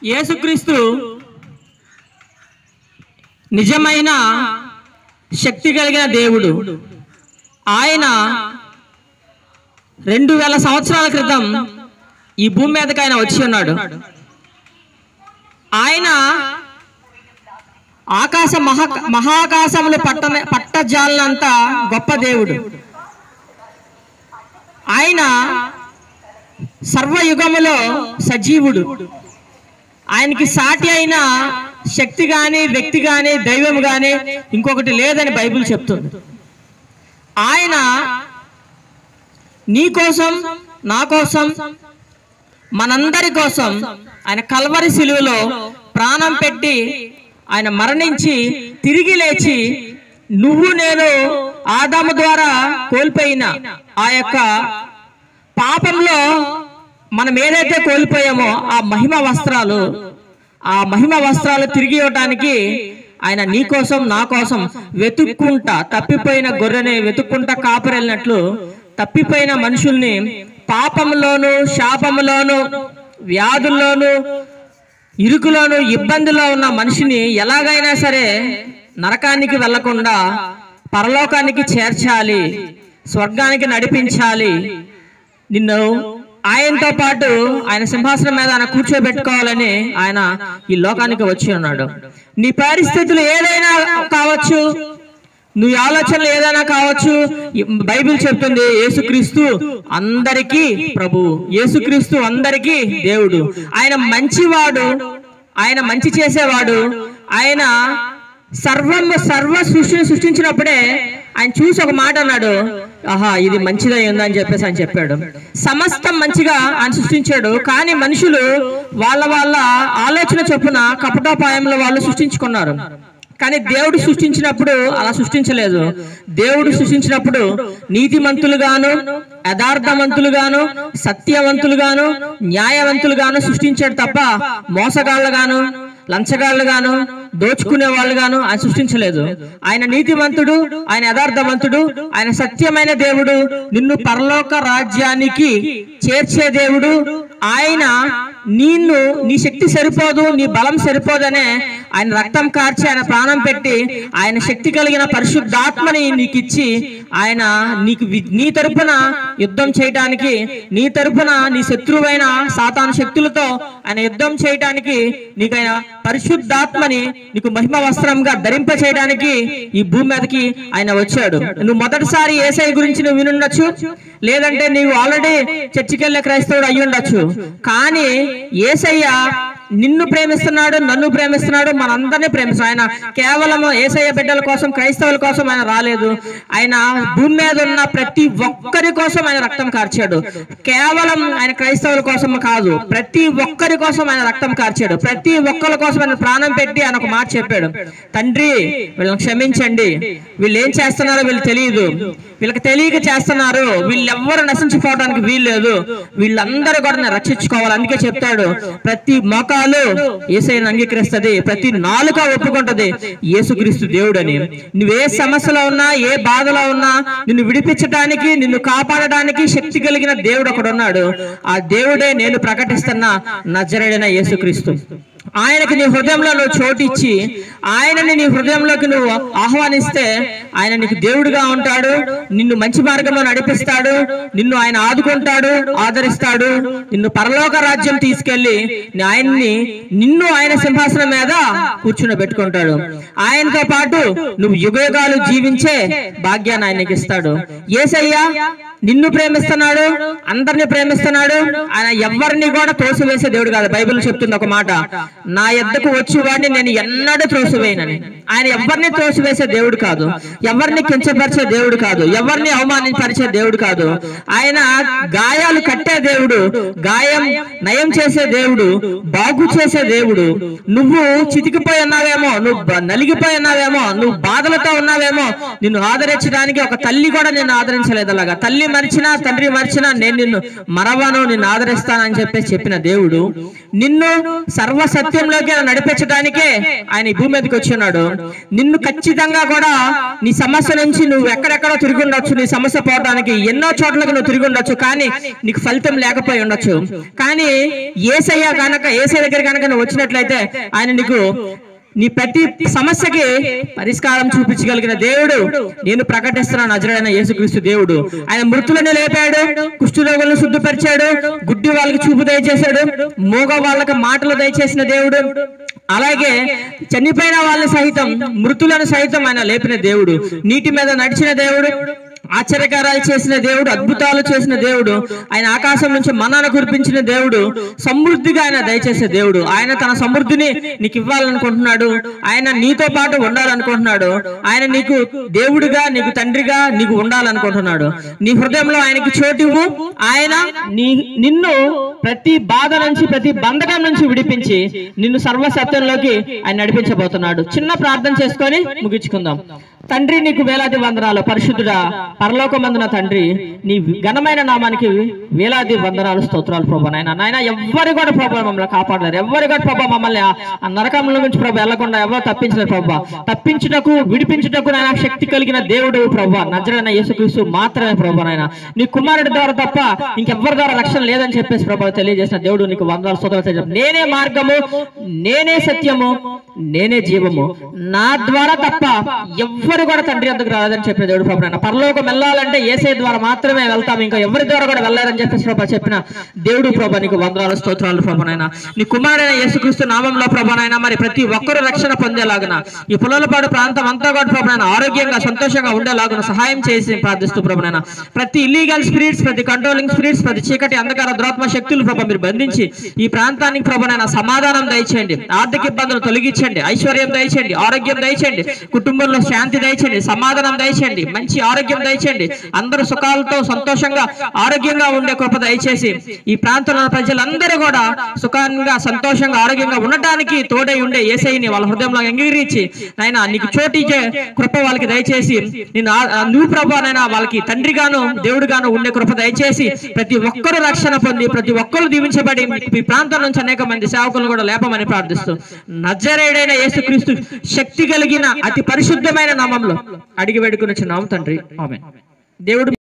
యేసుక్రీస్తు నిజమైన శక్తి కలిగిన దేవుడు. ఆయన 2000 సంవత్సరాల క్రితం ఈ భూమి మీదకి ఆయన వచ్చి ఉన్నాడు. ఆయన మహాకాశములు పట్టజాలనంత గొప్ప దేవుడు. ఆయన సర్వయుగములో సజీవుడు. ఆయనకి సాటి అయిన శక్తి కానీ, వ్యక్తి కానీ, దైవం కానీ ఇంకొకటి లేదని బైబిల్ చెప్తుంది. ఆయన నీ కోసం, నా కోసం, మనందరి కోసం ఆయన కల్వరి శిలువలో ప్రాణం పెట్టి ఆయన మరణించి తిరిగి లేచి నువ్వు నేను ఆదాము ద్వారా కోల్పోయిన ఆ యొక్క పాపంలో మనం ఏదైతే కోల్పోయామో ఆ మహిమ వస్త్రాలు తిరిగి ఇవ్వటానికి ఆయన నీ కోసం, నా కోసం వెతుక్కుంటా, తప్పిపోయిన గొర్రెని వెతుక్కుంటా కాపరెళ్ళినట్లు తప్పిపోయిన మనుషుల్ని పాపంలోను, శాపంలోను, వ్యాధుల్లోను, ఇరుకులోను, ఇబ్బందిలో ఉన్న మనిషిని ఎలాగైనా సరే నరకానికి వెళ్లకుండా పరలోకానికి చేర్చాలి, స్వర్గానికి నడిపించాలి. నిన్ను ఆయనతో పాటు ఆయన సింహాసనం మీద ఆయన కూర్చోబెట్టుకోవాలని ఆయన ఈ లోకానికి వచ్చి ఉన్నాడు. నీ పరిస్థితులు ఏదైనా కావచ్చు, నువ్వు ఆలోచనలు ఏదైనా కావచ్చు, బైబిల్ చెప్తుంది యేసుక్రీస్తు అందరికీ ప్రభు, యేసుక్రీస్తు అందరికీ దేవుడు. ఆయన మంచివాడు, ఆయన మంచి చేసేవాడు. ఆయన సర్వ సృష్టిని సృష్టించినప్పుడే ఆయన చూసి ఒక మాట అన్నాడు, ఆహా ఇది మంచిదై ఉందని చెప్పేసి ఆయన చెప్పాడు. సమస్తం మంచిగా ఆయన సృష్టించాడు. కానీ మనుషులు వాళ్ళ ఆలోచన చొప్పున కపటోపాయంలో వాళ్ళు సృష్టించుకున్నారు. కానీ దేవుడు సృష్టించినప్పుడు అలా సృష్టించలేదు. దేవుడు సృష్టించినప్పుడు నీతిమంతులుగాను, యథార్థవంతులుగాను, సత్యవంతులుగాను, న్యాయవంతులుగాను సృష్టించాడు తప్ప మోసగాళ్ళగాను, లంచగాళ్ళుగాను, దోచుకునే వాళ్ళుగాను ఆయన సృష్టించలేదు. ఆయన నీతివంతుడు, ఆయన యథార్థవంతుడు, ఆయన సత్యమైన దేవుడు, నిన్ను పరలోక రాజ్యానికి చేర్చే దేవుడు. ఆయన నీ శక్తి సరిపోదు, నీ బలం సరిపోదనే ఆయన రక్తం కార్చి ఆయన ప్రాణం పెట్టి ఆయన శక్తి కలిగిన పరిశుద్ధాత్మని నీకు ఇచ్చి ఆయన నీ తరపున యుద్ధం చేయటానికి, నీ తరపున నీ శత్రువైన సాతాను శక్తులతో ఆయన యుద్ధం చేయటానికి నీకు ఆయన పరిశుద్ధాత్మని నీకు మహిమ వస్త్రంగా ధరింప చేయడానికి ఈ భూమి మీదకి ఆయన వచ్చాడు. నువ్వు మొదటిసారి యేసయ్య గురించి నువ్వు వినుండొచ్చు, లేదంటే నీవు ఆల్రెడీ చర్చికి వెళ్ళే క్రైస్తవుడు అయ్యి ఉండొచ్చు. కానీ యేసయ్య నిన్ను ప్రేమిస్తున్నాడు, నన్ను ప్రేమిస్తున్నాడు, మనందరినీ ప్రేమిస్తున్నాడు. ఆయన కేవలం యేసయ్య బిడ్డల కోసం, క్రైస్తవుల కోసం ఆయన రాలేదు. ఆయన భూమి మీద ఉన్న ప్రతి ఒక్కరి కోసం ఆయన రక్తం కార్చాడు. కేవలం ఆయన క్రైస్తవుల కోసం కాదు, ప్రతి ఒక్కరి కోసం ఆయన రక్తం కార్చాడు. ప్రతి ఒక్కరి కోసం ఆయన ప్రాణం పెట్టి ఆయన ఒక మాట చెప్పాడు, తండ్రి వీళ్ళని క్షమించండి, వీళ్ళు ఏం చేస్తున్నారో వీళ్ళు తెలియదు, వీళ్ళకి తెలియక చేస్తున్నారు, వీళ్ళెవ్వరు నశించిపోవడానికి వీల్లేదు, వీళ్ళందరూ కూడా నేను రక్షించుకోవాలి. అందుకే చెప్తాడు, ప్రతి మోకాలు యేసయ్యను అంగీకరిస్తుంది, ప్రతి నాలుక ఒప్పుకుంటది యేసుక్రీస్తు దేవుడని. నువ్వే సమస్యలో ఉన్నా, ఏ బాధలో ఉన్నా, నిన్ను విడిపించడానికి, నిన్ను కాపాడడానికి శక్తి కలిగిన దేవుడు ఒకడు ఉన్నాడు. ఆ దేవుడే నేను ప్రకటిస్తున్న నజరేయుడైన యేసుక్రీస్తు. ఆయనకి నీ హృదయంలో నువ్వు చోటిచ్చి ఆయనని నీ హృదయంలోకి నువ్వు ఆహ్వానిస్తే ఆయన నీకు దేవుడుగా ఉంటాడు, నిన్ను మంచి మార్గంలో నడిపిస్తాడు, నిన్ను ఆయన ఆదుకుంటాడు, ఆదరిస్తాడు, నిన్ను పరలోక రాజ్యం తీసుకెళ్లి నిన్ను ఆయన సింహాసనం మీద కూర్చుండబెట్టుకుంటాడు. ఆయనతో పాటు నువ్వు యుగయుగాలు జీవించే భాగ్యాన్ని ఆయనకి ఇస్తాడు. యేసయ్య నిన్ను ప్రేమిస్తున్నాడు, అందరిని ప్రేమిస్తున్నాడు. ఆయన ఎవరిని కూడా త్రోసివేసే దేవుడు కాదు. బైబిల్ చెప్తుంది ఒక మాట, నా యొద్దకు వచ్చి వాడిని నేను ఎన్నడూ త్రోసివేయనని. ఆయన ఎవరిని త్రోసివేసే దేవుడు కాదు, ఎవరిని కించపరిచే దేవుడు కాదు, ఎవరిని అవమానపరిచే దేవుడు కాదు. ఆయన గాయాలు కట్టే దేవుడు, గాయం నయం చేసే దేవుడు, బాగు చేసే దేవుడు. నువ్వు చితికిపోయి ఉన్నావేమో, నువ్వు నలిగిపోయి ఉన్నావేమో, నువ్వు బాధలతో ఉన్నావేమో, నిన్ను ఆదరించడానికి ఒక తల్లి కూడా నిన్ను ఆదరించలేదు. అలాగా తల్లి మరిచినా తండ్రి మరిచినా నేను నిన్ను మరవను, నిన్ను ఆదరిస్తానని చెప్పిన దేవుడు నిన్ను సర్వసత్యంలోకి నడిపించడానికే ఆయన ఈ భూమి మీదకి వచ్చి ఉన్నాడు. నిన్ను ఖచ్చితంగా కూడా నీ సమస్య నుంచి నువ్వు ఎక్కడెక్కడో తిరిగి ఉండొచ్చు, నీ సమస్య పోవడానికి ఎన్నో చోట్లకు నువ్వు తిరిగి ఉండొచ్చు, కానీ నీకు ఫలితం లేకపోయి ఉండొచ్చు. కానీ యేసయ్య దగ్గర కనుక నువ్వు వచ్చినట్లయితే ఆయన నీకు నీ ప్రతి సమస్యకి పరిష్కారం చూపించగలిగిన దేవుడు నేను ప్రకటిస్తున్నాను. నజరేయుడైన యేసుక్రీస్తు దేవుడు ఆయన మృతులను లేపాడు, కుష్ఠరోగులను శుద్ధిపరిచాడు, గుడ్డి వాళ్ళకి చూపు దయచేశాడు, మూగ వాళ్ళకి మాటలు దయచేసిన దేవుడు. అలాగే చనిపోయిన వాళ్ళని సైతం, మృతులను సైతం ఆయన లేపిన దేవుడు, నీటి మీద నడిచిన దేవుడు, ఆశ్చర్యకారాలు చేసిన దేవుడు, అద్భుతాలు చేసిన దేవుడు, ఆయన ఆకాశం నుంచి మన్నాను కురిపించిన దేవుడు, సమృద్ధిగా ఆయన దయచేసే దేవుడు. ఆయన తన సమృద్ధిని నీకు ఇవ్వాలనుకుంటున్నాడు. ఆయన నీతో పాటు ఉండాలనుకుంటున్నాడు. ఆయన నీకు దేవుడిగా, నీకు తండ్రిగా నీకు ఉండాలనుకుంటున్నాడు. నీ హృదయంలో ఆయనకి చోటివ్వు. ఆయన నిన్ను ప్రతి బాధ నుంచి, ప్రతి బంధకం నుంచి విడిపించి నిన్ను సర్వసత్యంలోకి ఆయన నడిపించబోతున్నాడు. చిన్న ప్రార్థన చేసుకొని ముగించుకుందాం. తండ్రి నీకు వేలాది వందనాలు. పరిశుద్ధుడా పరలోకమందున తండ్రి, నీ ఘనమైన నామానికి వేలాది వందనాలు, స్తోత్రాలు ప్రభా. నాయన ఎవ్వరు కూడా ప్రభా మమ్మల్ని కాపాడలేరు, ఎవ్వరు కూడా ప్రభా మమ్మల్ని ఆ నరకంలో నుంచి ప్రభా వెళ్లకుండా ఎవరు తప్పించలేరు ప్రభా. తప్పించుటకు, విడిపించుటకు నాయన శక్తి కలిగిన దేవుడు ప్రభా నజరేయుడైన యేసుక్రీస్తు మాత్రమే ప్రభా. నాయన నీ కుమారుడి ద్వారా తప్ప ఇంకెవ్వరి ద్వారా రక్షణ లేదని చెప్పేసి ప్రభా తెలియజేసిన దేవుడు నీకు వందనాలు, స్తోత్రాలు. నేనే మార్గము, నేనే సత్యము, నేనే జీవము, నా ద్వారా తప్ప ఎవ్వరు కూడా తండ్రి ఎందుకు రాలేదని చెప్పిన దేవుడు ప్రభా. నాయన పరలోకం వెళ్ళాలంటే యేసయ్య ద్వారా మాత్రమే వెళ్తాము, ఇంకా ఎవరి ద్వారా కూడా వెళ్ళారని చెప్పేసి ప్రభా చెప్పిన దేవుడు ప్రభా నీకు వందనాలు, స్తోత్రాలు ప్రభా. నాయన నీ కుమారుడైన యేసుక్రీస్తు నామంలో ప్రభా నాయన మరి ప్రతి ఒక్కరూ రక్షణ పొందేలాగున ఈ పుల్లలపాడు ప్రాంతం అంతా కూడా ప్రభా నాయన ఆరోగ్యంగా, సంతోషంగా ఉండేలాగున సహాయం చేసి ప్రార్థిస్తూ ప్రభా నాయన ప్రతి ఇల్లీగల్ స్పిరిట్స్, ప్రతి కంట్రోలింగ్ స్పిరిట్స్, ప్రతి చీకటి అంధకార దురాత్మ శక్తులు ప్రభా మీరు బంధించి ఈ ప్రాంతానికి ప్రభా నాయన సమాధానం దయచేయండి, ఆర్థిక ఇబ్బందులు తొలగించండి, ఐశ్వర్యం దయచేయండి, ఆరోగ్యం దయచేయండి, కుటుంబంలో శాంతి దయచేయండి, సమాధానం దయచేయండి, మంచి ఆరోగ్యం దయచేయండి, అందరూ సుఖాలతో సంతోషంగా ఆరోగ్యంగా ఉండే కృప దయచేసి ఈ ప్రాంతంలో ప్రజలందరూ కూడా సుఖంగా, సంతోషంగా, ఆరోగ్యంగా ఉండటానికి తోడై ఉండే యేసయ్యని వాళ్ళ హృదయంలో అంగీకరించి నాయన నీకు చోటిచ్చే కృప వాళ్ళకి దయచేసి నువ్వు ప్రభా నాయన వాళ్ళకి తండ్రిగాను దేవుడిగాను ఉండే కృప దయచేసి ప్రతి ఒక్కరూ రక్షణ పొంది ప్రతి ఒక్కరు దీవించబడి ఈ ప్రాంతం నుంచి అనేక మంది సేవకులు కూడా లేపమని ప్రార్థిస్తూ నజరేయుడైన యేసుక్రీస్తు శక్తి కలిగిన అతి పరిశుద్ధమైన నామంలో అడిగి వేడుకొనుచున్నాము తండ్రి, ఆమేన్. దేవుడు